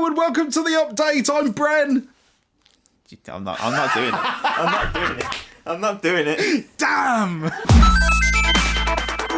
and welcome to the update. I'm Bren. I'm not doing it. I'm not doing it. Damn.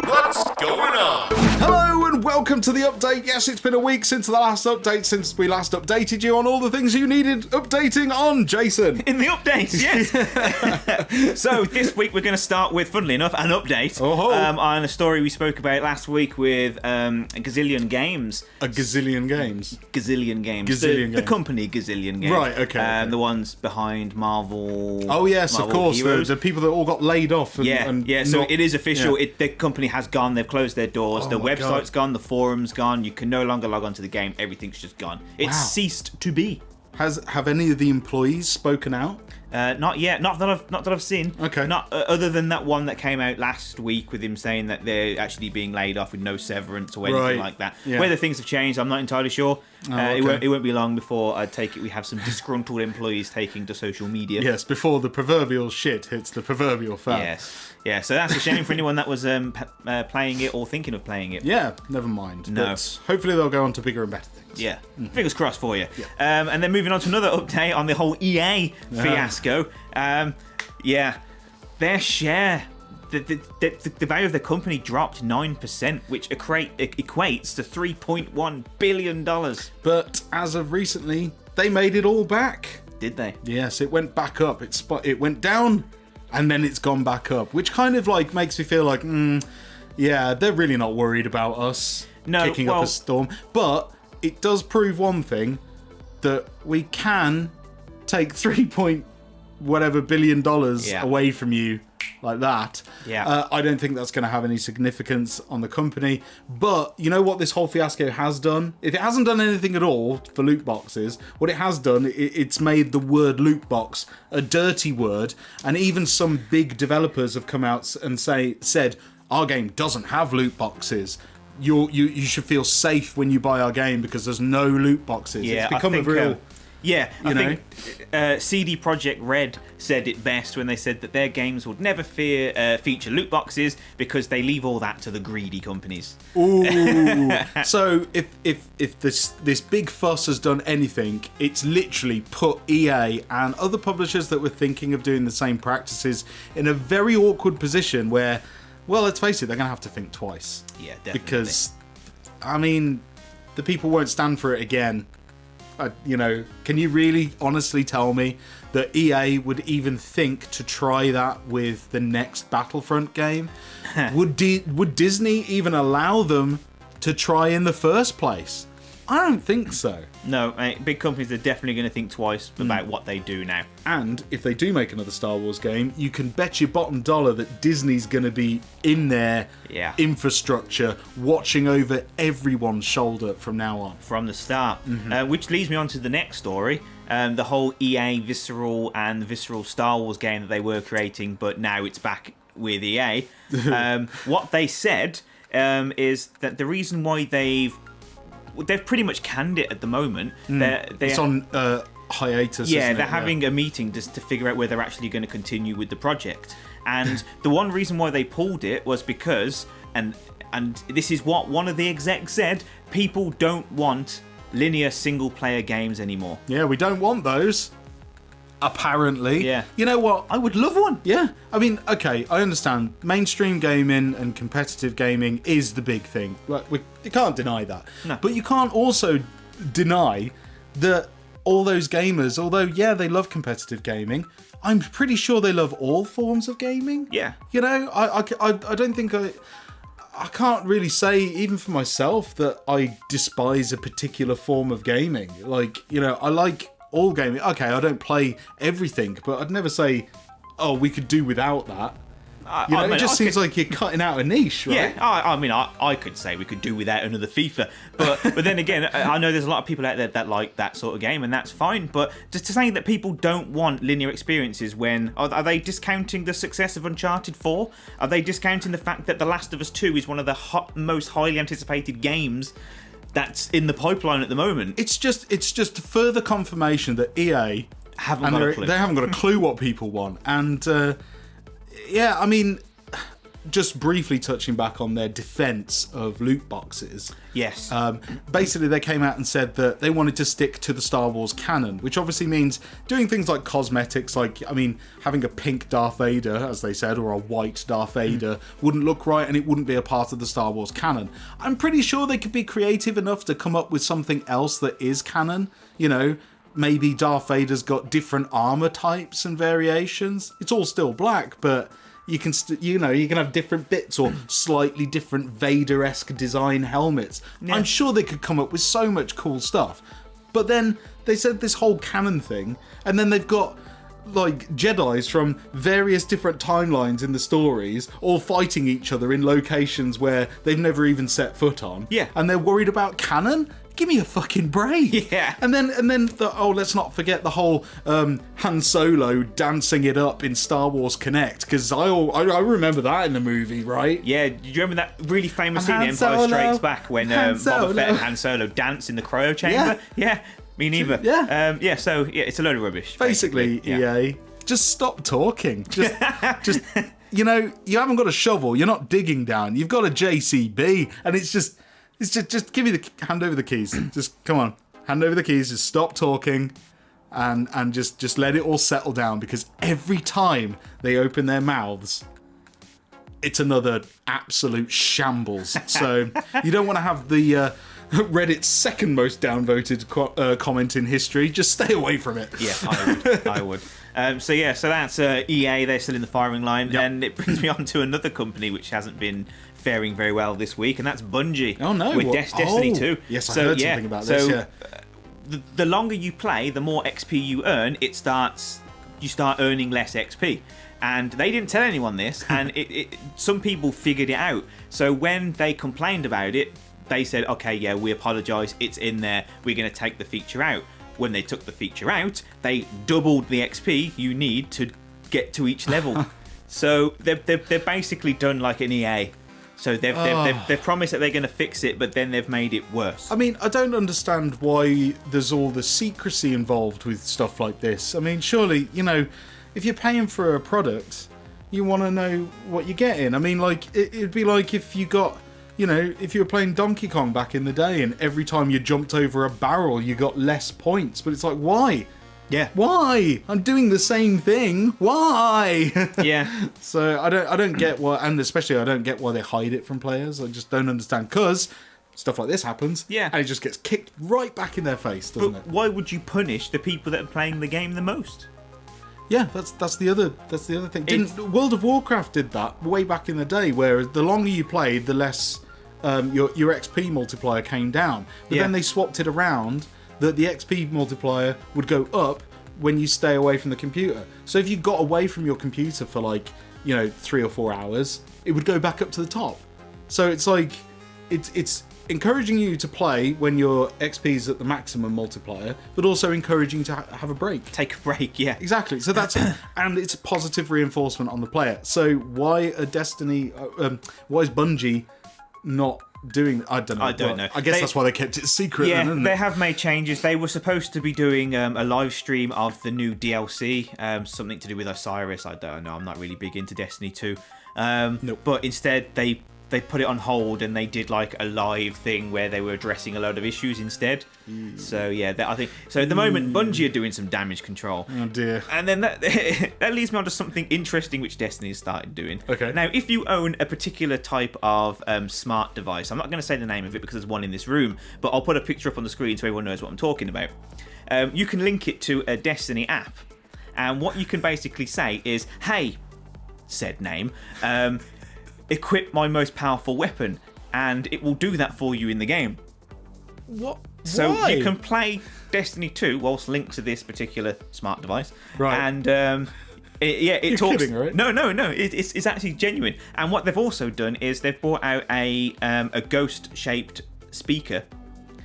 What's going on? Hello and welcome to the update. Yes, it's been a week since the last update, since we last updated you on all the things you needed updating on, Jason. In the updates, yes. So this week we're going to start with, funnily enough, an update on a story we spoke about last week with a Gazillion Games. A gazillion games? Gazillion Games. The company Gazillion Games. Right, okay. The ones behind Marvel. Oh, yes, Marvel of course. Heroes. The people that all got laid off. So it is official. Yeah. The company has gone. They've closed their doors. The website's gone. The forum's gone. You can no longer log on to the game. Everything's just gone. It's ceased to be. Have any of the employees spoken out? Not yet. Not that I've seen. Okay. Not other than that one that came out last week with him saying that they're actually being laid off with no severance or anything like that. Yeah. Whether things have changed, I'm not entirely sure. It won't be long before I take it. We have some disgruntled employees taking to social media. Yes, before the proverbial shit hits the proverbial fan. Yes. Yeah, so that's a shame for anyone that was playing it or thinking of playing it. Yeah, never mind. No. But hopefully they'll go on to bigger and better things. Yeah, fingers crossed for you. Yeah. And then moving on to another update on the whole EA fiasco. Their share, the value of the company dropped 9%, which equates to $3.1 billion. But as of recently, they made it all back. Did they? Yes, it went back up. It went down, and then it's gone back up, which kind of like makes me feel like, they're really not worried about us kicking up a storm. But it does prove one thing, that we can take $3 billion away from you like that. Yeah. I don't think that's going to have any significance on the company. But you know what this whole fiasco has done? If it hasn't done anything at all for loot boxes, what it has done, it's made the word loot box a dirty word. And even some big developers have come out and said, our game doesn't have loot boxes. You should feel safe when you buy our game because there's no loot boxes. Yeah, it's become a real... I think CD Projekt Red said it best when they said that their games would never feature loot boxes because they leave all that to the greedy companies. Ooh. So if this big fuss has done anything, it's literally put EA and other publishers that were thinking of doing the same practices in a very awkward position where, well, let's face it, they're going to have to think twice. Yeah, definitely. Because, I mean, the people won't stand for it again. Can you really honestly tell me that EA would even think to try that with the next Battlefront game? Would Disney even allow them to try in the first place? I don't think so. No, big companies are definitely going to think twice about what they do now. And if they do make another Star Wars game, you can bet your bottom dollar that Disney's going to be in their infrastructure, watching over everyone's shoulder from now on. From the start. Which leads me on to the next story. The whole EA Visceral and Visceral Star Wars game that they were creating, but now it's back with EA. What they said is that the reason why they've pretty much canned it at the moment. It's on hiatus. Yeah, they're having a meeting just to figure out whether they're actually going to continue with the project. And the one reason why they pulled it was because, and this is what one of the execs said, people don't want linear single-player games anymore. Yeah, we don't want those. Apparently. Yeah. You know what? I would love one. Yeah. I mean, okay, I understand. Mainstream gaming and competitive gaming is the big thing. Like, you can't deny that. No. But you can't also deny that all those gamers, although, they love competitive gaming, I'm pretty sure they love all forms of gaming. Yeah. You know, I don't think I can't really say, even for myself, that I despise a particular form of gaming. Like, I like all gaming. Okay, I don't play everything, but I'd never say, oh, we could do without that. It just seems like you're cutting out a niche, right? Yeah, I could say we could do without another FIFA, but then again, I know there's a lot of people out there that like that sort of game, and that's fine. But just to say that people don't want linear experiences, when are they discounting the success of Uncharted 4? Are they discounting the fact that The Last of Us 2 is one of the most highly anticipated games that's in the pipeline at the moment? It's just further confirmation that EA haven't got a clue. They haven't got a clue what people want, and I mean, just briefly touching back on their defense of loot boxes. Yes. Basically, they came out and said that they wanted to stick to the Star Wars canon, which obviously means doing things like cosmetics, like, I mean, having a pink Darth Vader, as they said, or a white Darth Vader wouldn't look right, and it wouldn't be a part of the Star Wars canon. I'm pretty sure they could be creative enough to come up with something else that is canon. You know, maybe Darth Vader's got different armor types and variations. It's all still black, but you can you can have different bits or slightly different Vader-esque design helmets. Yeah. I'm sure they could come up with so much cool stuff. But then they said this whole canon thing, and then they've got like Jedis from various different timelines in the stories all fighting each other in locations where they've never even set foot on. Yeah. And they're worried about canon? Give me a fucking break. Yeah. And then let's not forget the whole Han Solo dancing it up in Star Wars Connect, because I remember that in the movie, right? Yeah, do you remember that really famous scene in Empire Strikes Back when Boba Fett and Han Solo dance in the cryo chamber? Yeah. Me neither. Yeah. So it's a load of rubbish. Basically, EA, just stop talking. Just you haven't got a shovel, you're not digging down, you've got a JCB, and it's just give me hand over the keys. Just come on, hand over the keys. Just stop talking, and just let it all settle down. Because every time they open their mouths, it's another absolute shambles. So you don't want to have the Reddit's second most downvoted comment in history. Just stay away from it. Yeah, I would. So that's EA. They're still in the firing line, and it brings me on to another company which hasn't been faring very well this week, and that's Bungie. Oh no, with Destiny 2. Yes, I heard something about this. Yeah. The longer you play, the more XP you earn. You start earning less XP, and they didn't tell anyone this, and some people figured it out. So when they complained about it, they said, "Okay, yeah, we apologise. It's in there. We're going to take the feature out." When they took the feature out, they doubled the XP you need to get to each level. So they're basically done like an EA. So they've promised that they're going to fix it, but then they've made it worse. I mean, I don't understand why there's all the secrecy involved with stuff like this. I mean, surely, if you're paying for a product, you want to know what you're getting. I mean, like, it'd be like if you got, if you were playing Donkey Kong back in the day and every time you jumped over a barrel, you got less points. But it's like, why? Yeah. Why? I'm doing the same thing. Why? Yeah. So I don't get why, and especially I don't get why they hide it from players. I just don't understand, because stuff like this happens. Yeah. And it just gets kicked right back in their face, doesn't it? Why would you punish the people that are playing the game the most? Yeah, that's the other thing. World of Warcraft did that way back in the day, where the longer you played, the less your XP multiplier came down. But then they swapped it around, that the XP multiplier would go up when you stay away from the computer. So if you got away from your computer for 3 or 4 hours, it would go back up to the top. So it's like it's encouraging you to play when your XP is at the maximum multiplier, but also encouraging you to have a break. Take a break, yeah. Exactly. So that's and it's a positive reinforcement on the player. So why is Bungie not doing? I don't know. I guess that's why they kept it secret. Yeah, then, they have made changes. They were supposed to be doing a live stream of the new DLC, something to do with Osiris. I don't know. I'm not really big into Destiny 2. Nope. But instead, they put it on hold and they did like a live thing where they were addressing a load of issues instead. So yeah, I think so. At the moment, Bungie are doing some damage control. Oh dear. And then that leads me on to something interesting which Destiny has started doing. Okay. Now, if you own a particular type of smart device, I'm not going to say the name of it because there's one in this room, but I'll put a picture up on the screen so everyone knows what I'm talking about. You can link it to a Destiny app, and what you can basically say is, "Hey, said name, equip my most powerful weapon," and it will do that for you in the game. What? So Why? you can play Destiny 2 whilst linked to this particular smart device. Right. And it You're talks. kidding, right? No. It's actually genuine. And what they've also done is they've brought out a ghost-shaped speaker.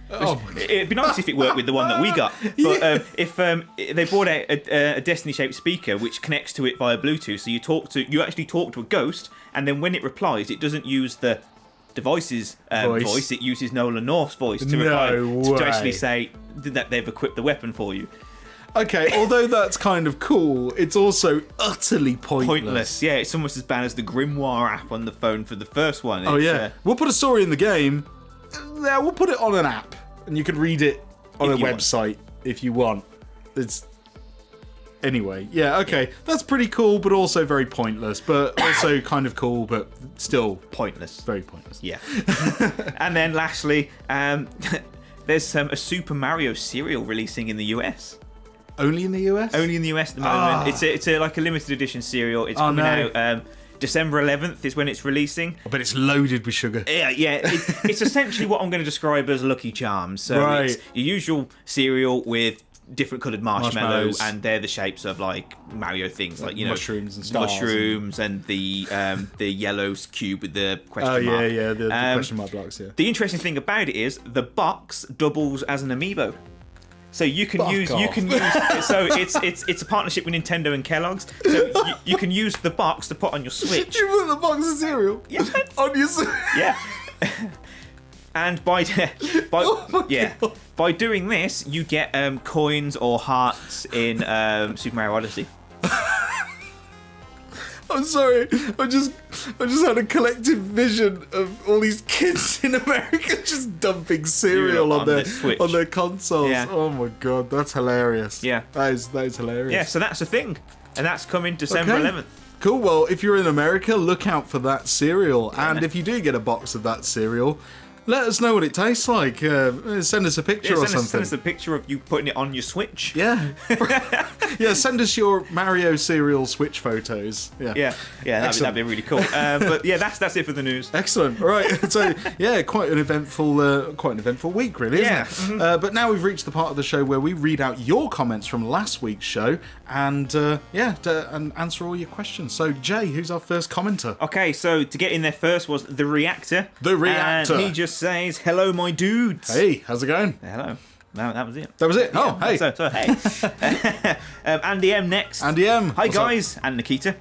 Oh, It'd be nice if it worked with the one that we got. But if they brought out a Destiny-shaped speaker which connects to it via Bluetooth, so you actually talk to a ghost, and then when it replies, it doesn't use the device's voice. It uses Nolan North's voice to reply to actually say that they've equipped the weapon for you. Okay, although that's kind of cool, it's also utterly pointless. Yeah, it's almost as bad as the Grimoire app on the phone for the first one. Oh, yeah. We'll put a story in the game. Yeah, we'll put it on an app, and you can read it on a website if you want. It's... Anyway, yeah, okay. That's pretty cool, but also very pointless. But also kind of cool, but still... Pointless. Very pointless. Yeah. And then lastly, there's a Super Mario cereal releasing in the US. Only in the US? Only in the US at the moment. It's like a limited edition cereal. It's coming out December 11th is when it's releasing. I bet it's loaded with sugar. Yeah. It's essentially what I'm going to describe as Lucky Charms. So it's your usual cereal with different coloured marshmallows, and they're the shapes of like Mario things, like mushrooms and stars and the yellow cube with the question mark. The question mark blocks. Yeah. The interesting thing about it is the box doubles as an amiibo. So you can use so it's a partnership with Nintendo and Kellogg's. So you can use the box to put on your Switch. You put the box of cereal on your Switch. Yeah. And by doing this, you get coins or hearts in Super Mario Odyssey. I'm sorry. I just had a collective vision of all these kids in America just dumping cereal on their consoles. Yeah. Oh my god, that's hilarious. Yeah, that is hilarious. Yeah, so that's a thing, and that's coming December 11th. Cool. Well, if you're in America, look out for that cereal, and if you do get a box of that cereal, let us know what it tastes like. Send us a picture or something. Send us a picture of you putting it on your Switch. Yeah. Yeah, send us your Mario cereal Switch photos. Yeah, that'd be really cool. But yeah, that's it for the news. Excellent. All right. So yeah, quite an eventful week, really, isn't it? Mm-hmm. But now we've reached the part of the show where we read out your comments from last week's show and and answer all your questions. So Jay, who's our first commenter? Okay, so to get in there first was the Reactor. The Reactor. And he just says, "Hello, my dudes." Hey, how's it going? Hello. No, that was it. That was it? Yeah, oh, hey. So hey. Andy M next. Andy M. Hi, guys. And Nikita.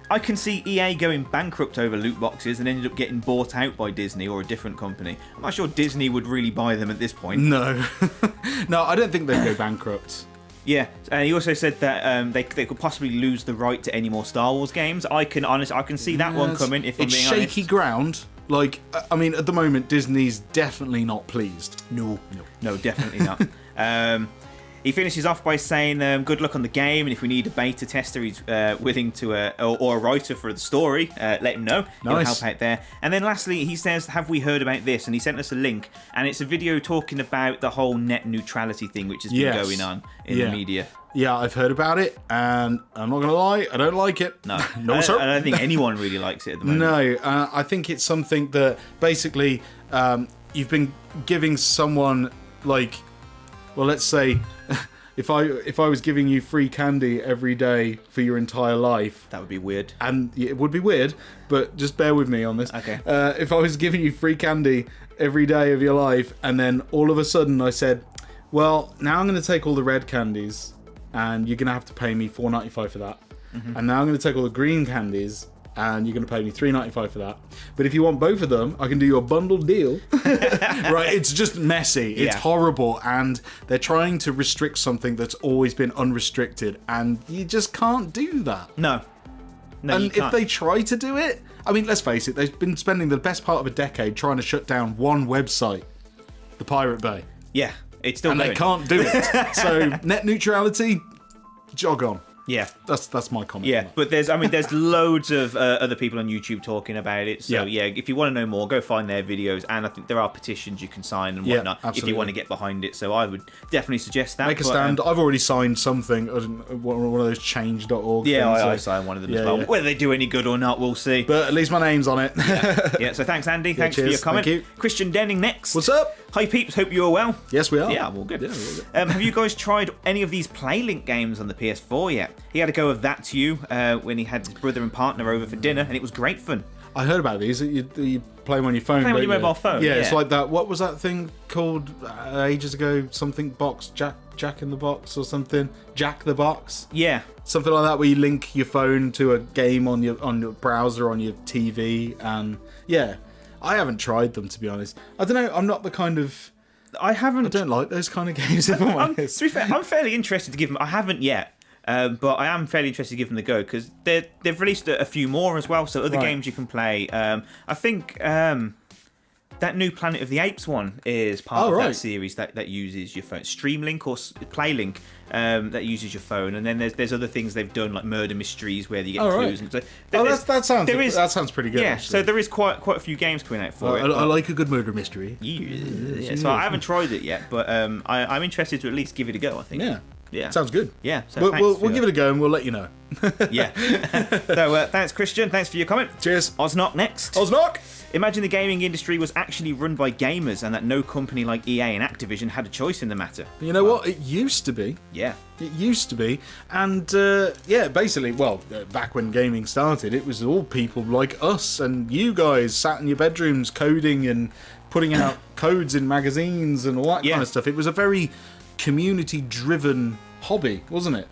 I can see EA going bankrupt over loot boxes and ended up getting bought out by Disney or a different company. I'm not sure Disney would really buy them at this point. No. No, I don't think they'd go bankrupt. Yeah, and he also said that they could possibly lose the right to any more Star Wars games. I can see that one coming, if I'm being honest. It's shaky ground. Like, I mean, at the moment, Disney's definitely not pleased. No, definitely not. He finishes off by saying, good luck on the game, and if we need a beta tester, he's willing to, or a writer for the story, let him know. Nice. He'll help out there. And then lastly, he says, have we heard about this? And he sent us a link, and it's a video talking about the whole net neutrality thing, which has been going on in the media. Yeah, I've heard about it, and I'm not going to lie, I don't like it. No, sir. I don't think anyone really likes it at the moment. No, I think it's something that basically you've been giving someone, like, well, let's say, if I was giving you free candy every day for your entire life, that would be weird. And it would be weird, but just bear with me on this. Okay. If I was giving you free candy every day of your life, and then all of a sudden I said, well, now I'm going to take all the red candies, and you're going to have to pay me $4.95 for that. Mm-hmm. And now I'm going to take all the green candies, and you're going to pay me $3.95 for that. But if you want both of them, I can do you a bundled deal. Right? It's just messy. It's horrible. And they're trying to restrict something that's always been unrestricted. And you just can't do that. No, and if they try to do it, I mean, let's face it, they've been spending the best part of a decade trying to shut down one website, the Pirate Bay. Yeah, it's still and going. They can't do it. So net neutrality, jog on. Yeah, that's my comment. Yeah, but there's loads of other people on YouTube talking about it. So yeah, if you want to know more, go find their videos, and I think there are petitions you can sign and whatnot if you want to get behind it. So I would definitely suggest that. Make a stand. I've already signed something, one of those change.org. Yeah, things, I signed one of them as well. Yeah. Whether they do any good or not, we'll see. But at least my name's on it. Yeah. So thanks, Andy. Thanks for your comment. Thank you. Christian Denning next. What's up? Hi peeps. Hope you are well. Yes, we are. Yeah, I'm all good. Yeah, we're all good. Have you guys tried any of these PlayLink games on the PS4 yet? He had a go of that to you when he had his brother and partner over for dinner, and it was great fun. I heard about these. You play them on your phone. Play on your mobile phone. Yeah, it's like that. What was that thing called ages ago? Something box, Jack in the Box or something. Jack the Box. Yeah. Something like that, where you link your phone to a game on your browser on your TV, and yeah, I haven't tried them, to be honest. I don't know. I'm not the kind of I haven't. I don't like those kind of games. If I'm honest. To be fair, I'm fairly interested to give them. I haven't yet. But I am fairly interested to give them the go because they've released a few more as well, so other games you can play. I think that new Planet of the Apes one is part of that series that uses your phone. Streamlink or Playlink that uses your phone, and then there's other things they've done like murder mysteries where you get clues. And so that sounds pretty good. Yeah, actually. so there is quite a few games coming out for it. I like a good murder mystery. Yeah, so I haven't tried it yet, but I'm interested to at least give it a go. I think. Yeah, sounds good. Yeah, so we'll give it a go and we'll let you know. Yeah. So thanks, Christian. Thanks for your comment. Cheers. Oznock next. Oznock. Imagine the gaming industry was actually run by gamers and that no company like EA and Activision had a choice in the matter. You know what? It used to be. Yeah. It used to be. And, basically, back when gaming started, it was all people like us and you guys sat in your bedrooms coding and putting out codes in magazines and all that kind of stuff. It was a very community-driven hobby, wasn't it?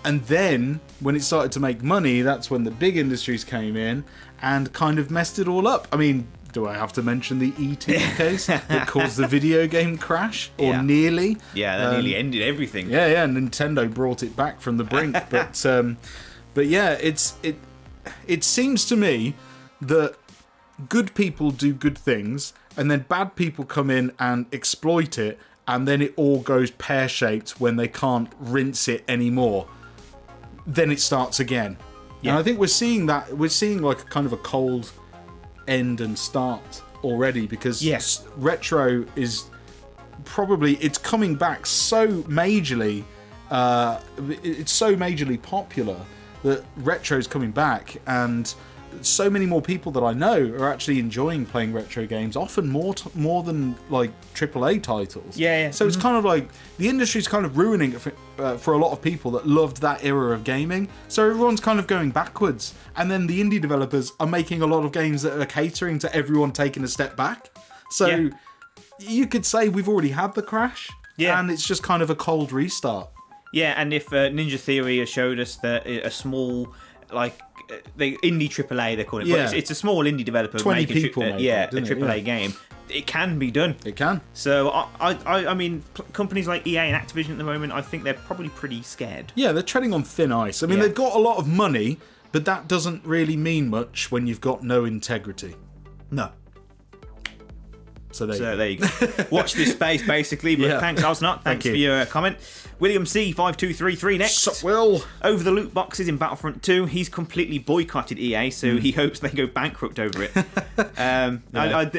And then, when it started to make money, that's when the big industries came in and kind of messed it all up. I mean, do I have to mention the E.T. case that caused the video game crash? Or nearly? Yeah, that nearly ended everything. Yeah, Nintendo brought it back from the brink. But yeah, it seems to me that good people do good things, and then bad people come in and exploit it, and then it all goes pear-shaped when they can't rinse it anymore. Then it starts again. Yeah. And I think we're seeing like a kind of a cold end and start already, because retro is probably, it's coming back so majorly, it's so majorly popular that retro's coming back, and so many more people that I know are actually enjoying playing retro games, often more than like AAA titles. Yeah. So it's kind of like the industry's kind of ruining it for a lot of people that loved that era of gaming. So everyone's kind of going backwards, and then the indie developers are making a lot of games that are catering to everyone taking a step back. So you could say we've already had the crash, and it's just kind of a cold restart. Yeah, and if Ninja Theory has showed us that a small, like, the indie AAA, they call it. But it's a small indie developer 20 making people a AAA game. It can be done. It can. So I mean, companies like EA and Activision at the moment, I think they're probably pretty scared. Yeah, they're treading on thin ice. I mean, they've got a lot of money, but that doesn't really mean much when you've got no integrity. No. So there you go. Watch this space, basically. But thanks, Oznock. Thanks for your comment. William C5233 next. Sup, Will? Over the loot boxes in Battlefront 2, he's completely boycotted EA, so he hopes they go bankrupt over it.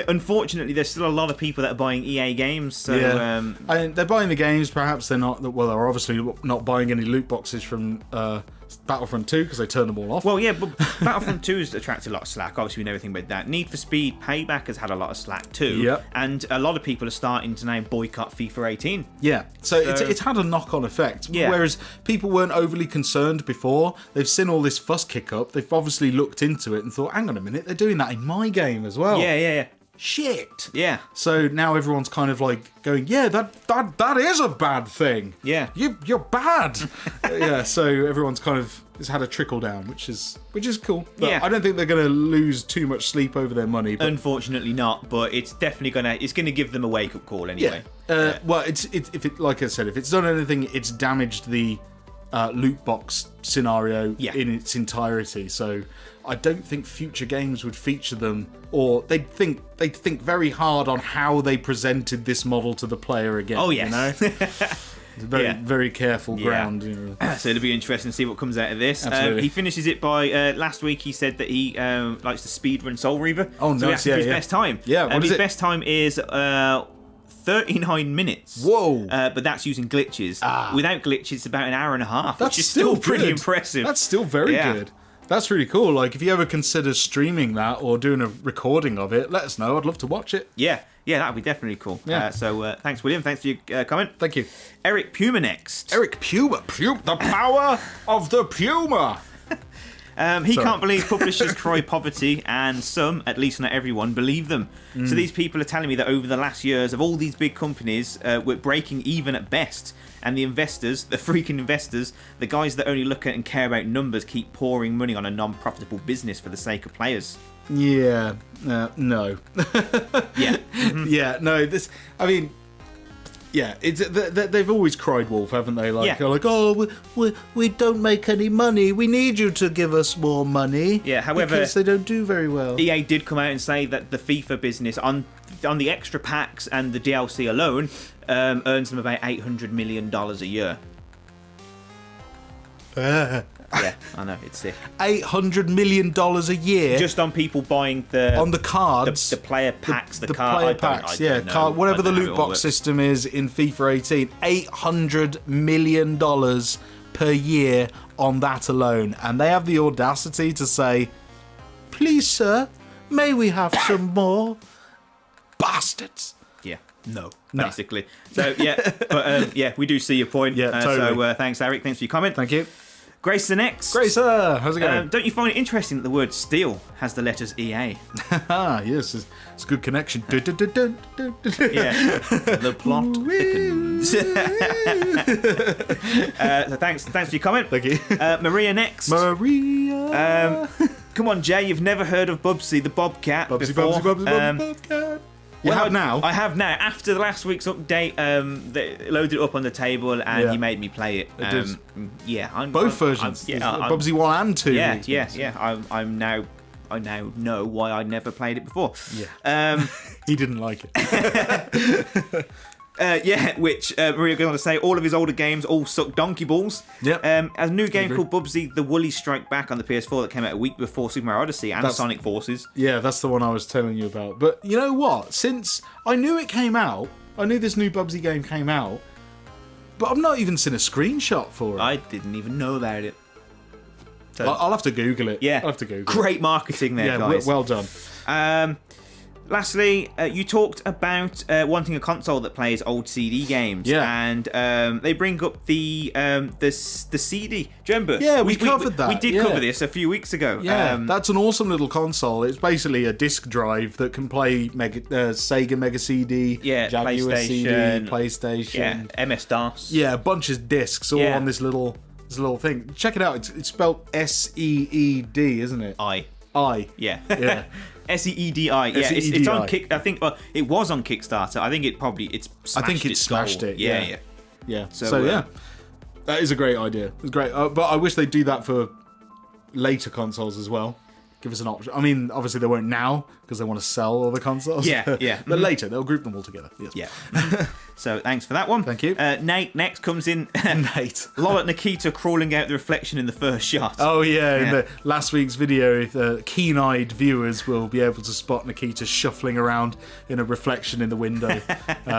Unfortunately, there's still a lot of people that are buying EA games. So, they're buying the games. Perhaps they're not. Well, they're obviously not buying any loot boxes from Battlefront 2 because they turned them all off. Well, yeah, but Battlefront 2 has attracted a lot of slack. Obviously, we know everything about that. Need for Speed Payback has had a lot of slack too. Yep. And a lot of people are starting to now boycott FIFA 18. Yeah, so it's had a knock-on effect. Yeah. Whereas people weren't overly concerned before. They've seen all this fuss kick up. They've obviously looked into it and thought, hang on a minute, they're doing that in my game as well. Yeah. Shit. Yeah. So now everyone's kind of like going, that is a bad thing. Yeah. You're bad. Yeah. So everyone's kind of has had a trickle down, which is cool. But I don't think they're going to lose too much sleep over their money. But unfortunately not. But it's definitely gonna give them a wake up call anyway. Yeah. Well, it's like I said, if it's done anything, it's damaged the loot box scenario in its entirety. So I don't think future games would feature them, or they'd think very hard on how they presented this model to the player again. Oh yes. You know? It's very careful ground. You know. So it'll be interesting to see what comes out of this. He finishes it by last week. He said that he likes to speedrun Soul Reaver. Oh, nice. So he asked his best time. Yeah. His best time is 39 minutes. Whoa. But that's using glitches. Without glitches, it's about an hour and a half, which is still pretty impressive. That's still very good. That's really cool. Like, if you ever consider streaming that or doing a recording of it, let us know. I'd love to watch it. Yeah, that'd be definitely cool. Yeah. So thanks, William. Thanks for your comment. Thank you. Eric Puma next. Eric Puma. The power of the Puma. He can't believe publishers cry poverty, and some, at least not everyone, believe them. So these people are telling me that over the last years of all these big companies, we're breaking even at best. And the investors, the freaking investors, the guys that only look at and care about numbers, keep pouring money on a non-profitable business for the sake of players. Yeah. No. Yeah. Mm-hmm. Yeah. No. This. I mean. Yeah, they've always cried wolf, haven't they? Like, like, oh, we don't make any money. We need you to give us more money. Yeah, however, because they don't do very well. EA did come out and say that the FIFA business on the extra packs and the DLC alone earns them about $800 million a year. Yeah, I know, it's sick. $800 million a year, just on people buying on the cards, the player packs, the player packs, whatever the loot box system is in FIFA 18. $800 million per year on that alone, and they have the audacity to say, "Please, sir, may we have some more?" Bastards. Yeah. No, basically. So but we do see your point. Yeah, totally. So thanks, Eric. Thanks for your comment. Thank you. Grace the next. Grace, how's it going? Don't you find it interesting that the word "steal" has the letters EA? Yes, it's a good connection. Yeah, the plot thickens. So thanks for your comment. Thank you. Maria next. Maria. Come on, Jay. You've never heard of Bubsy the Bobcat before? Bobcat. You have now? I have now. After the last week's update, they loaded it up on the table and you made me play it. Both versions. Bubsy 1 and 2. I now know why I never played it before. Yeah. He didn't like it. Which Maria goes on to say, all of his older games all suck donkey balls. Yep. A new game called Bubsy the Woolly Strike Back on the PS4 that came out a week before Super Mario Odyssey and Sonic Forces. Yeah, that's the one I was telling you about. But you know what? Since I knew it came out, I knew this new Bubsy game came out, but I've not even seen a screenshot for it. I didn't even know about it. So, I'll have to Google it. Yeah. I'll have to Google Great it. marketing there, guys. Well done. Lastly, you talked about wanting a console that plays old CD games, and they bring up the CD. Do you remember? Yeah, we covered that. We did cover this a few weeks ago. Yeah, that's an awesome little console. It's basically a disc drive that can play Sega Mega CD, Jaguar CD, PlayStation, MS-DOS. Yeah, a bunch of discs all on this little thing. Check it out. It's spelled SEED, isn't it? I. Yeah. Yeah. SEEDI. Yeah, it's on Kick. I think it was on Kickstarter. I think it smashed it. Yeah. So that is a great idea. It's great, but I wish they'd do that for later consoles as well. Give us an option. I mean, obviously they won't now because they want to sell all the consoles. Yeah. But later they'll group them all together. Yes. Yeah. So thanks for that one. Thank you. Nate next comes in. Nate. Lol at Nikita crawling out the reflection in the first shot. Oh yeah. In the last week's video, keen-eyed viewers will be able to spot Nikita shuffling around in a reflection in the window,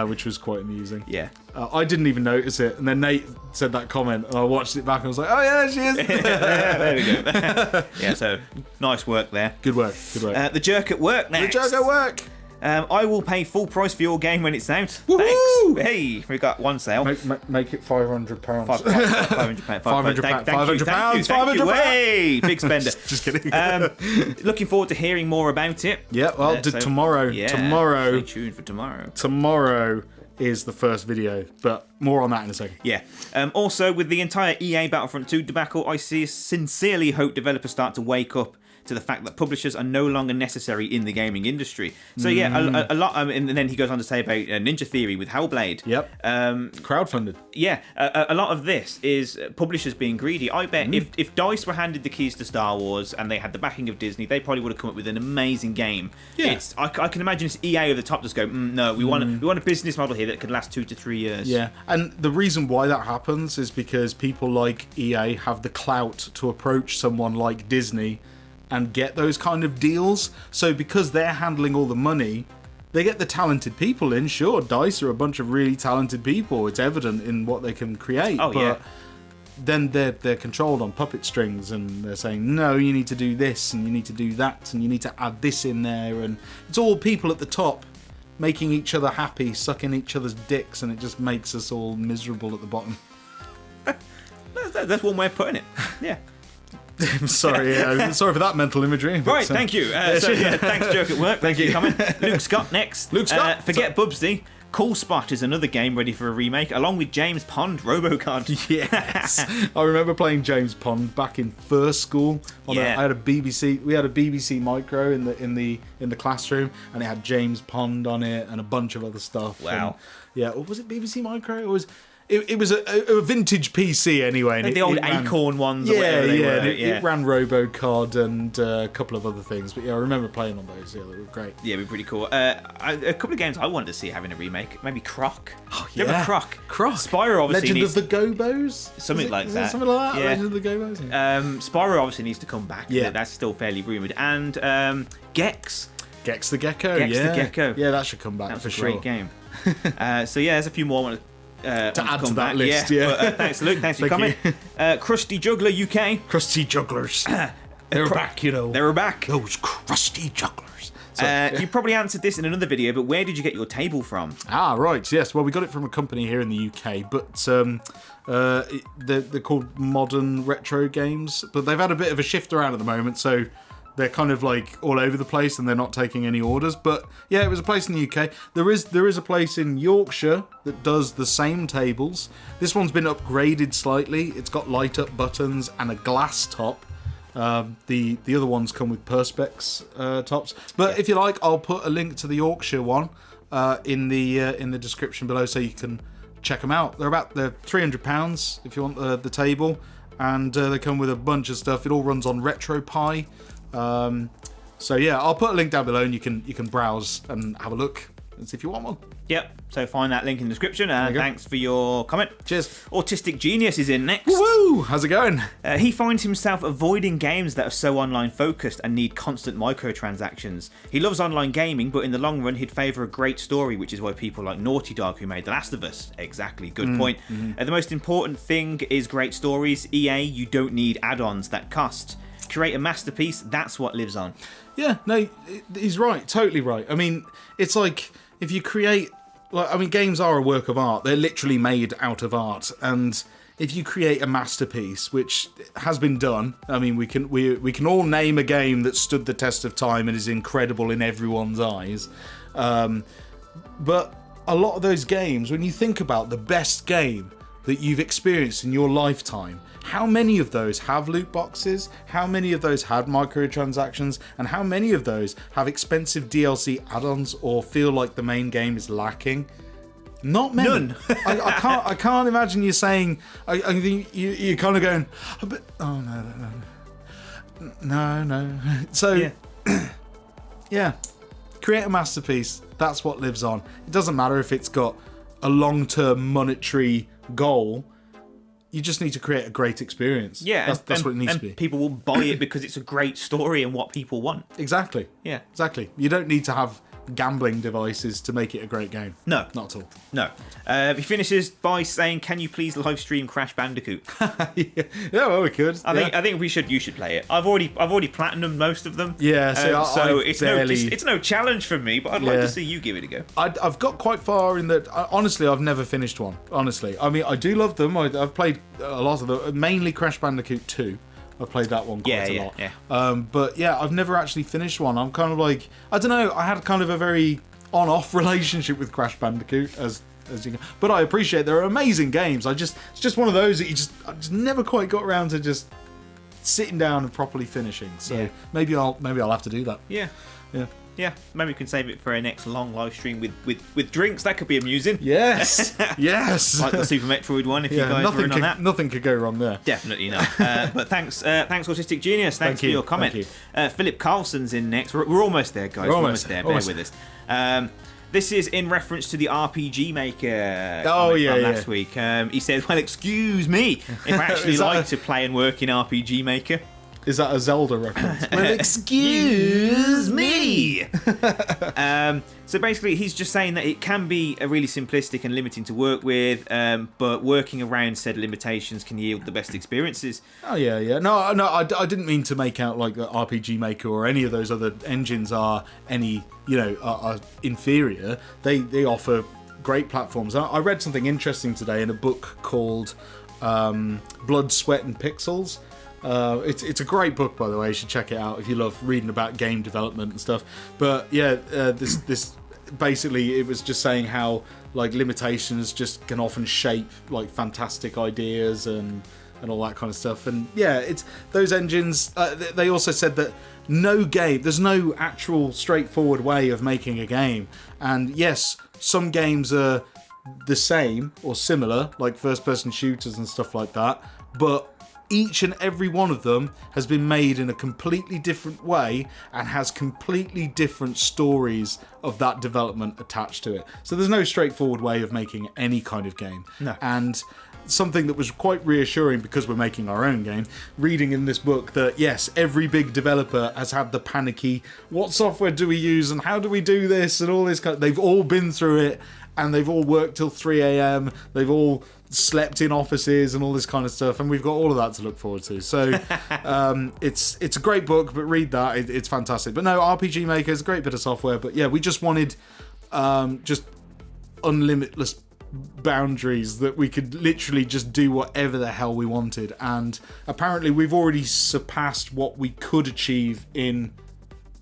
which was quite amusing. Yeah. I didn't even notice it, and then Nate said that comment, and I watched it back and I was like, oh yeah, she is. There we go. Yeah, so nice work there. Good work. The jerk at work next. The jerk at work. I will pay full price for your game when it's out. Woo-hoo! Thanks. Hey, we got one sale. Make it £500. £500. Hey, big spender. Just kidding. Looking forward to hearing more about it. Yeah, well, tomorrow. Yeah, tomorrow. Stay tuned for tomorrow. Tomorrow is the first video, but more on that in a second. Yeah. Also, with the entire EA Battlefront 2 debacle, I sincerely hope developers start to wake up to the fact that publishers are no longer necessary in the gaming industry. So a lot, and then he goes on to say about Ninja Theory with Hellblade. Yep. Crowdfunded. Yeah, a lot of this is publishers being greedy. I bet if DICE were handed the keys to Star Wars and they had the backing of Disney, they probably would have come up with an amazing game. Yeah. I can imagine it's EA at the top just go, no, we want a business model here that could last 2 to 3 years. Yeah, and the reason why that happens is because people like EA have the clout to approach someone like Disney and get those kind of deals. So because they're handling all the money, they get the talented people in. Sure, DICE are a bunch of really talented people. It's evident in what they can create. But then they're controlled on puppet strings, and they're saying, no, you need to do this, and you need to do that, and you need to add this in there. And it's all people at the top making each other happy, sucking each other's dicks, and it just makes us all miserable at the bottom. That's one way of putting it. Yeah. I'm sorry. Sorry for that mental imagery. Right, thank you. Thanks, Joke at Work. Thank you for coming. Luke Scott next. Luke Scott. Forget Bubsy. Cool Spot is another game ready for a remake, along with James Pond Robocod. Yes, I remember playing James Pond back in first school. I had a BBC. We had a BBC Micro in the classroom, and it had James Pond on it and a bunch of other stuff. Wow. And, or was it BBC Micro? It was a vintage PC anyway. And the old Acorn ones. Or whatever they were. It ran Robocod and a couple of other things. But yeah, I remember playing on those. Yeah, they were great. Yeah, they were pretty cool. A couple of games I wanted to see having a remake. Maybe Croc. Oh, yeah. Remember Croc? Spyro obviously Legend of the Gobos? Something like that. Something like that? Yeah. Legend of the Gobos? Yeah. Spyro obviously needs to come back. Yeah. That's still fairly rumoured. And Gex. Gex the Gecko. Gex the Gecko. Yeah, that should come back for sure. That's a great game. So yeah, there's a few more to add to that list, But, thanks, Luke. Thanks for coming. Krusty Juggler UK. Krusty Jugglers. They're back, you know. They're back. Those Krusty Jugglers. You probably answered this in another video, but where did you get your table from? Ah, right. Yes. Well, we got it from a company here in the UK, but they're called Modern Retro Games. But they've had a bit of a shift around at the moment, so they're kind of like all over the place and they're not taking any orders. But yeah, it was a place in the UK. There is a place in Yorkshire that does the same tables. This one's been upgraded slightly. It's got light up buttons and a glass top. The other ones come with Perspex tops. But if you like, I'll put a link to the Yorkshire one in the description below so you can check them out. They're £300 if you want the table, and they come with a bunch of stuff. It all runs on RetroPie. So yeah, I'll put a link down below and you can browse and have a look and see if you want one. Yep, so find that link in the description, and thanks for your comment. Cheers. Autistic Genius is in next. Woo! How's it going? He finds himself avoiding games that are so online focused and need constant microtransactions. He loves online gaming, but in the long run he'd favour a great story, which is why people like Naughty Dog, who made The Last of Us. Exactly, good point. The most important thing is great stories. EA, you don't need add-ons that cost. Create a masterpiece, that's what lives on. Yeah, no, he's right, totally right. I mean, it's like, if you create... games are a work of art. They're literally made out of art. And if you create a masterpiece, which has been done, I mean, we can all name a game that stood the test of time and is incredible in everyone's eyes. But a lot of those games, when you think about the best game that you've experienced in your lifetime, how many of those have loot boxes? How many of those had microtransactions? And how many of those have expensive DLC add-ons or feel like the main game is lacking? Not many. None. I can't imagine you saying. I think you're kind of going. Oh no. So yeah, create a masterpiece. That's what lives on. It doesn't matter if it's got a long-term monetary goal. You just need to create a great experience. Yeah, that's what it needs to be. People will buy it because it's a great story and what people want. Exactly. Yeah. Exactly. You don't need to have gambling devices to make it a great game. No. Not at all. No. He finishes by saying, "Can you please live stream Crash Bandicoot?" Yeah, well, we could. I think you should play it. I've already platinumed most of them. Yeah, so it's no challenge for me, but I'd like to see you give it a go. I've got quite far in that. Honestly, I've never finished one. Honestly, I mean, I do love them. I've played a lot of them, mainly Crash Bandicoot 2. I've played that one quite a lot. Yeah. But yeah, I've never actually finished one. I'm kind of like, I don't know, I had kind of a very on-off relationship with Crash Bandicoot as you know. But I appreciate they're amazing games. It's just one of those that I just never quite got around to just sitting down and properly finishing. So maybe I'll have to do that. Yeah, maybe we can save it for our next long live stream with drinks. That could be amusing. Yes, yes. Like the Super Metroid one, if you guys were in on that. Nothing could go wrong there. Definitely not. But thanks, Autistic Genius. Thanks for your comment. Philip Carlson's in next. We're almost there, guys. We're almost there. Bear with us. This is in reference to the RPG Maker last week. He said, "Well, excuse me, if I actually like to play and work in RPG Maker." Is that a Zelda reference? Well, excuse me. So basically, he's just saying that it can be a really simplistic and limiting to work with, but working around said limitations can yield the best experiences. Oh yeah. No, I didn't mean to make out like the RPG Maker or any of those other engines are any are inferior. They offer great platforms. I read something interesting today in a book called Blood, Sweat and Pixels. It's a great book, by the way. You should check it out if you love reading about game development and stuff. But yeah, this basically, it was just saying how like limitations just can often shape like fantastic ideas and all that kind of stuff. And yeah, it's those engines. They also said that there's no actual straightforward way of making a game. And yes, some games are the same or similar, like first-person shooters and stuff like that, but each and every one of them has been made in a completely different way and has completely different stories of that development attached to it. So there's no straightforward way of making any kind of game. No. And something that was quite reassuring, because we're making our own game, reading in this book that yes, every big developer has had the panicky, what software do we use and how do we do this and all this kind of, they've all been through it, and they've all worked till 3 a.m, they've all slept in offices and all this kind of stuff, and we've got all of that to look forward to. So it's a great book, but read that, it's fantastic. But no, RPG Maker is a great bit of software, but yeah, we just wanted just unlimitless boundaries that we could literally just do whatever the hell we wanted. And apparently we've already surpassed what we could achieve in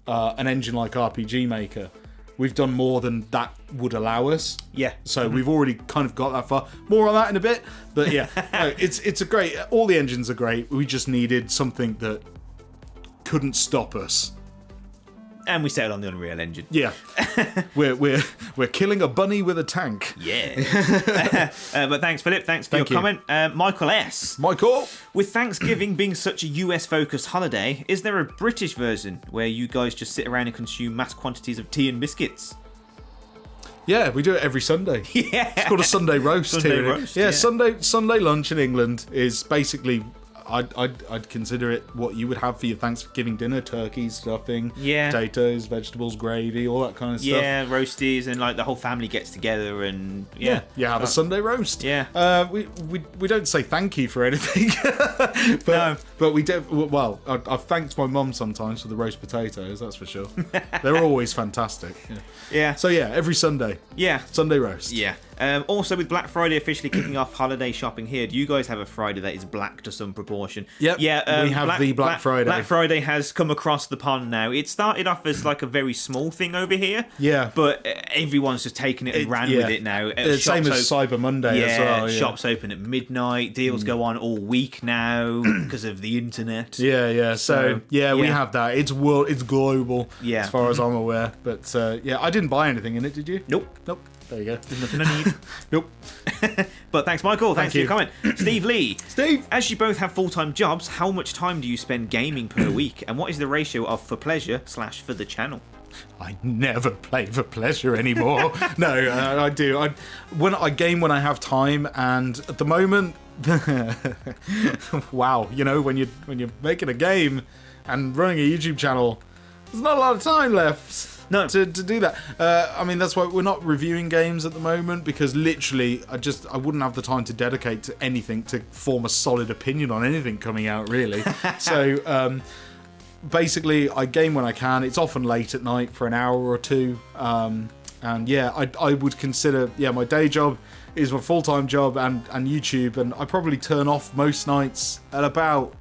an engine like RPG Maker. We've done more than that would allow us. Yeah. So we've already kind of got that far. More on that in a bit. But yeah, no, it's a great, all the engines are great. We just needed something that couldn't stop us. And we settled on the Unreal Engine. Yeah. we're killing a bunny with a tank. Yeah. But thanks, Philip. Thanks for your comment. Michael S. Michael. With Thanksgiving being such a US-focused holiday, is there a British version where you guys just sit around and consume mass quantities of tea and biscuits? Yeah, we do it every Sunday. Yeah. It's called a Sunday roast. Sunday roast, yeah. Sunday lunch in England is basically, I'd consider it what you would have for your Thanksgiving dinner: turkey, stuffing, potatoes, vegetables, gravy, all that kind of stuff. Yeah, roasties, and like the whole family gets together and you have a Sunday roast. Yeah. We don't say thank you for anything, but we do. Well, I've thanked my mum sometimes for the roast potatoes. That's for sure. They're always fantastic. Yeah. So yeah, every Sunday. Yeah. Sunday roast. Yeah. Also, with Black Friday officially kicking off holiday shopping here, do you guys have a Friday that is black to some proportion? Yep. Yeah. We have the Black Friday. Black Friday has come across the pond now. It started off as like a very small thing over here. Yeah. But everyone's just taken it and ran with it now. It's same as Cyber Monday as well. Yeah. Shops open at midnight. Deals go on all week now because of the internet. Yeah. So we have that. It's global. Yeah. As far as I'm aware. But I didn't buy anything in it. Did you? Nope. There you go. There's nothing I need. Nope. But thanks, Michael. Thanks for your comment. Steve Lee. Steve. As you both have full-time jobs, how much time do you spend gaming per week? And what is the ratio of for pleasure / for the channel? I never play for pleasure anymore. No, I do. I game when I have time, and at the moment, wow, when you're making a game and running a YouTube channel, there's not a lot of time left. No. To do that. I mean, that's why we're not reviewing games at the moment, because literally I wouldn't have the time to dedicate to anything to form a solid opinion on anything coming out, really. So basically I game when I can. It's often late at night for an hour or two. And yeah, I would consider, my day job is my full-time job and YouTube, and I probably turn off most nights at about,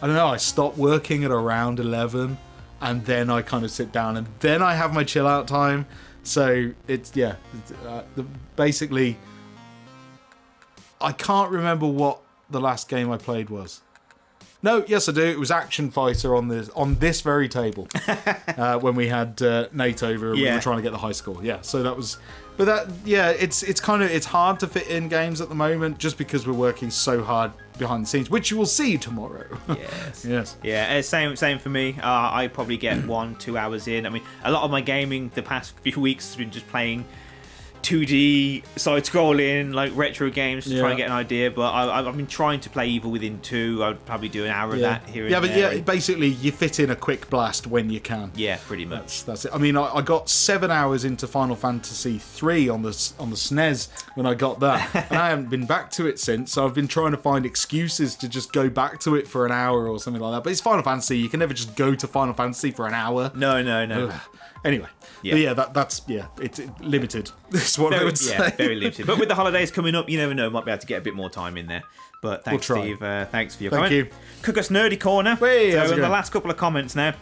I don't know, I stop working at around 11. And then I kind of sit down, and then I have my chill out time. So it's basically, I can't remember what the last game I played was. No, yes I do. It was Action Fighter on this very table when we had Nate over. And we were trying to get the high score. Yeah, so that was. But it's hard to fit in games at the moment just because we're working so hard behind the scenes, which you will see tomorrow. Yes. Yes. Yeah, same for me. I probably get 1-2 hours in. I mean, a lot of my gaming the past few weeks has been just playing 2D side-scrolling, like retro games to try and get an idea, but I've been trying to play Evil Within 2. I'd probably do an hour of that here and there. But basically you fit in a quick blast when you can. Yeah, pretty much. That's it. I mean, I got 7 hours into Final Fantasy 3 on the SNES when I got that, and I haven't been back to it since, so I've been trying to find excuses to just go back to it for an hour or something like that. But it's Final Fantasy, you can never just go to Final Fantasy for an hour. No. Ugh. Anyway, that's it's limited. That's what I would say. Yeah, very limited. But with the holidays coming up, you never know, might be able to get a bit more time in there. But thanks, Steve. Thanks for your comment. Thank you. Cook Us Nerdy Corner. Hey, so in the last couple of comments now,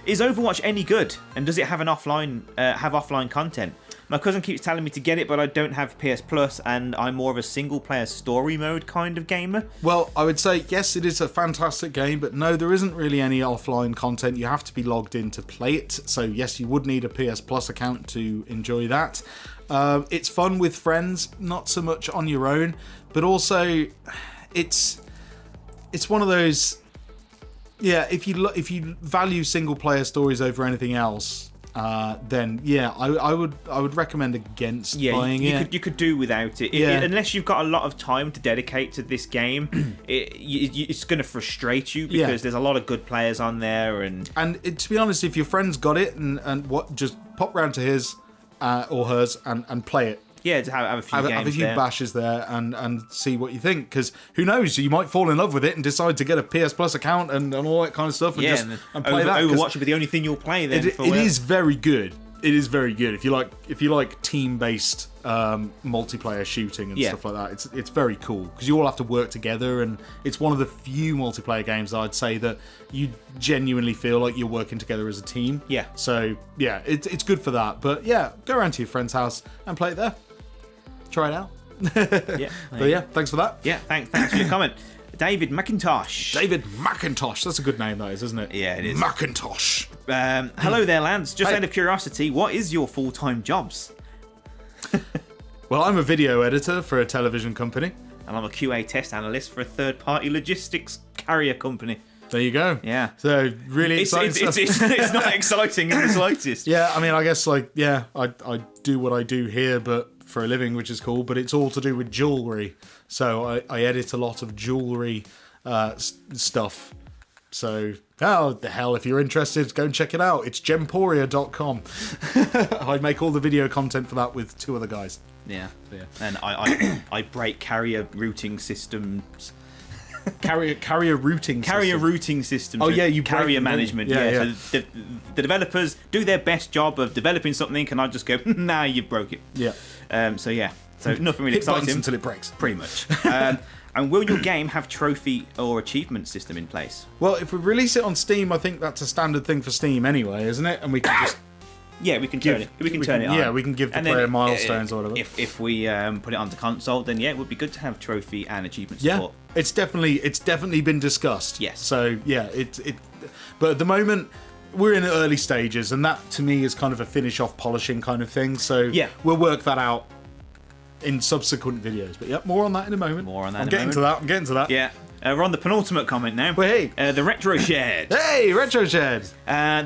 is Overwatch any good? And does it have offline content? My cousin keeps telling me to get it, but I don't have PS Plus, and I'm more of a single-player story mode kind of gamer. Well, I would say, yes, it is a fantastic game, but no, there isn't really any offline content. You have to be logged in to play it. So, yes, you would need a PS Plus account to enjoy that. It's fun with friends, not so much on your own, but also it's one of those... Yeah, if you value single-player stories over anything else... then yeah, I would recommend against buying it. You could do without it. Unless you've got a lot of time to dedicate to this game, it's going to frustrate you because there's a lot of good players on there, and to be honest, if your friend's got it and just pop round to his or hers and play it. Yeah, to have a few games have a few bashes there and see what you think, because who knows, you might fall in love with it and decide to get a PS Plus account and all that kind of stuff and play that. Overwatch will be the only thing you'll play then. It is very good. It is very good if you like team-based multiplayer shooting and stuff like that. It's very cool because you all have to work together, and it's one of the few multiplayer games I'd say that you genuinely feel like you're working together as a team. Yeah. So yeah, it's good for that. But yeah, go around to your friend's house and play it there. Try it out. Yeah. But yeah, thanks for that. Yeah, thanks for your comment. David McIntosh. David McIntosh. That's a good name, that is, isn't it? Yeah, it is. McIntosh. Hello there, lads. Just out of curiosity, what is your full-time jobs? Well, I'm a video editor for a television company. And I'm a QA test analyst for a third-party logistics carrier company. There you go. Yeah. So really exciting stuff. It's not exciting in the slightest. Yeah, I mean, I guess I do what I do here, but for a living, which is cool. But it's all to do with jewellery. So I edit a lot of jewellery stuff. So, oh, the hell, if you're interested, go and check it out. It's gemporia.com. I make all the video content for that with two other guys. Yeah. And I break carrier routing systems. Carrier routing systems. Oh yeah, you carrier management. Yeah. So the developers do their best job of developing something, and I just go, nah, you broke it. Yeah. So nothing really exciting until it breaks. Pretty much. And will your game have trophy or achievement system in place? Well, if we release it on Steam, I think that's a standard thing for Steam anyway, isn't it? And we can just we can turn it on. Yeah, we can give the player milestones or whatever. If we put it onto console, then it would be good to have trophy and achievement support. Yeah, it's definitely been discussed. Yes. So yeah, but at the moment we're in the early stages, and that to me is kind of a finish off polishing kind of thing. So yeah, we'll work that out in subsequent videos. But yeah, more on that in a moment. I'm getting to that. Yeah. We're on the penultimate comment now. Well, hey. The Retro Shed. Hey, Retro Shed.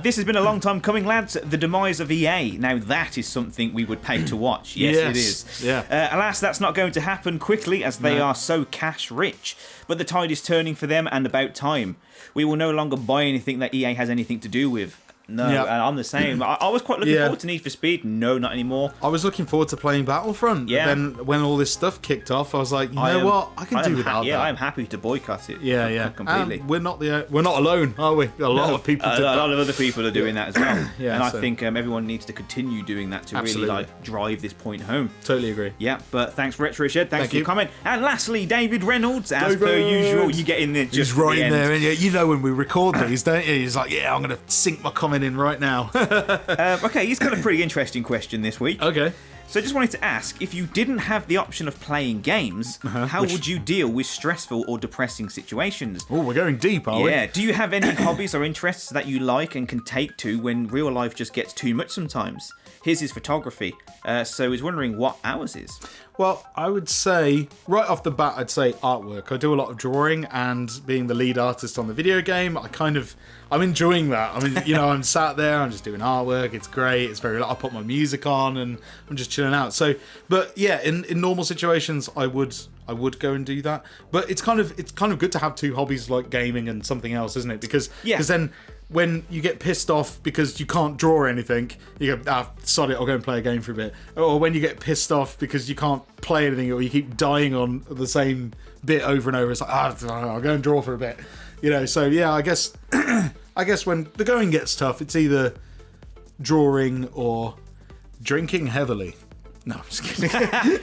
This has been a long time coming, lads. The demise of EA. Now that is something we would pay to watch. Yes, it is. Yeah. Alas, that's not going to happen quickly as they are so cash rich. But the tide is turning for them, and about time. We will no longer buy anything that EA has anything to do with. No, and I'm the same. I was quite looking forward to Need for Speed. No, not anymore. I was looking forward to playing Battlefront. Yeah. Then when all this stuff kicked off, I was like, you know what? I can do without that. Yeah, I'm happy to boycott it. Yeah. Completely. And we're not alone, are we? A lot of people. A lot of other people are doing that as well. And I think everyone needs to continue doing that to really drive this point home. Totally agree. Yeah, but thanks for Retro Shed. Thanks for your comment. And lastly, David Reynolds, as per usual, you get in there just He's right in there. You know when we record these, don't you? He's like, I'm going to sink my comment in right now. Okay, he's got a pretty interesting question this week. Okay. So I just wanted to ask, if you didn't have the option of playing games, how would you deal with stressful or depressing situations? Oh, we're going deep, are we? Yeah. Do you have any hobbies or interests that you like and can take to when real life just gets too much sometimes? His is photography, so he's wondering what ours is. Well, I would say, right off the bat, I'd say artwork. I do a lot of drawing, and being the lead artist on the video game, I'm enjoying that. I mean, I'm sat there, I'm just doing artwork, it's great, it's I put my music on, and I'm just chilling out. So, but yeah, in normal situations, I would go and do that. But it's kind of good to have two hobbies like gaming and something else, isn't it? Because then when you get pissed off because you can't draw anything, you go, sod it, I'll go and play a game for a bit. Or when you get pissed off because you can't play anything, or you keep dying on the same bit over and over, it's like, I'll go and draw for a bit. So yeah, I guess when the going gets tough, it's either drawing or drinking heavily. No, I'm just kidding.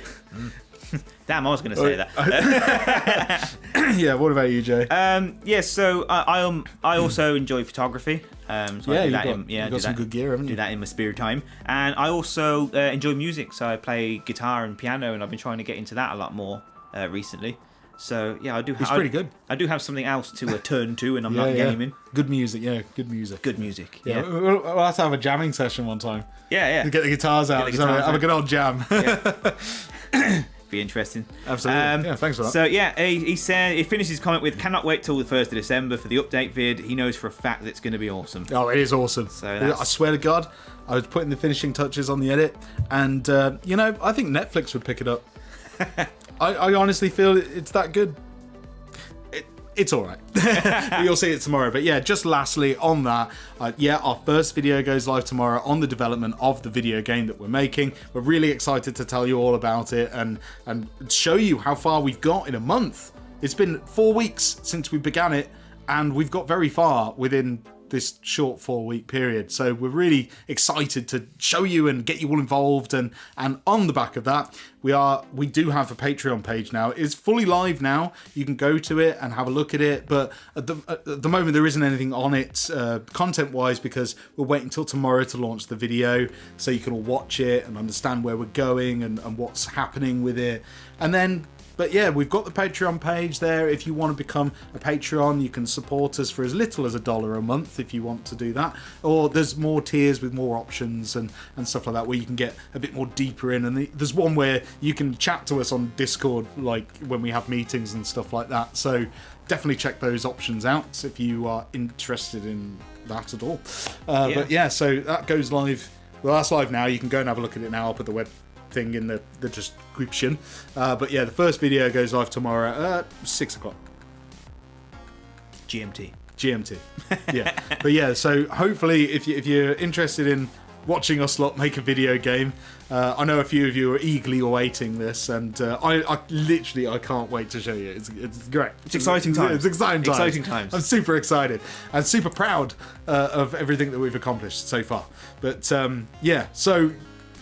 Damn, I was going to say that. Yeah, what about you, Jay? So I also enjoy photography. So I do you've got some good gear, haven't you? Do that in my spare time. And I also enjoy music, so I play guitar and piano, and I've been trying to get into that a lot more recently. So yeah, It's pretty good. I do have something else to turn to when I'm not gaming. Good music, good music. Good music, yeah. We'll have to have a jamming session one time. Yeah. Get the guitars out, have a good old jam. Yeah. Be interesting. Absolutely. Thanks for that. So yeah, he said he finished his comment with, "Cannot wait till the 1st of December for the update vid. He knows for a fact that it's going to be awesome." Oh, it is awesome. So I swear to God, I was putting the finishing touches on the edit, and I think Netflix would pick it up. I honestly feel it's that good. It's all right. You'll see it tomorrow. But yeah, just lastly on that, our first video goes live tomorrow on the development of the video game that we're making. We're really excited to tell you all about it and show you how far we've got in a month. It's been 4 weeks since we began it, and we've got very far within this short 4-week period. So we're really excited to show you and get you all involved, and on the back of that, we do have a Patreon page now. It's fully live now. You can go to it and have a look at it, but at the moment there isn't anything on it content wise, because we're waiting until tomorrow to launch the video so you can all watch it and understand where we're going and what's happening with it. But yeah, we've got the Patreon page there. If you want to become a Patreon, you can support us for as little as $1 a month if you want to do that. Or there's more tiers with more options and stuff like that, where you can get a bit more deeper in. And there's one where you can chat to us on Discord, like when we have meetings and stuff like that. So definitely check those options out if you are interested in that at all. But yeah, so that goes live. Well, that's live now. You can go and have a look at it now. I'll put the web thing in the description. But yeah, the first video goes live tomorrow at 6 o'clock. GMT. Yeah. But yeah, so hopefully if you're interested in watching us lot make a video game, I know a few of you are eagerly awaiting this, and I can't wait to show you. It's great. It's exciting times. It's exciting times. Exciting times. I'm super excited and super proud of everything that we've accomplished so far. But so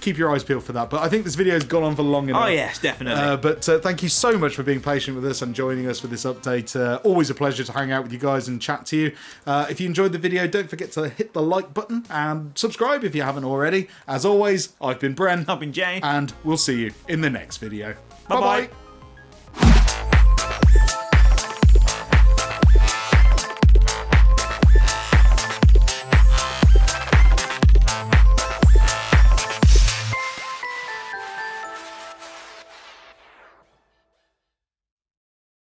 keep your eyes peeled for that. But I think this video's gone on for long enough. Oh yes, definitely. But thank you so much for being patient with us and joining us for this update. Always a pleasure to hang out with you guys and chat to you. If you enjoyed the video, don't forget to hit the like button and subscribe if you haven't already. As always, I've been Bren. I've been Jay. And we'll see you in the next video. Bye-bye.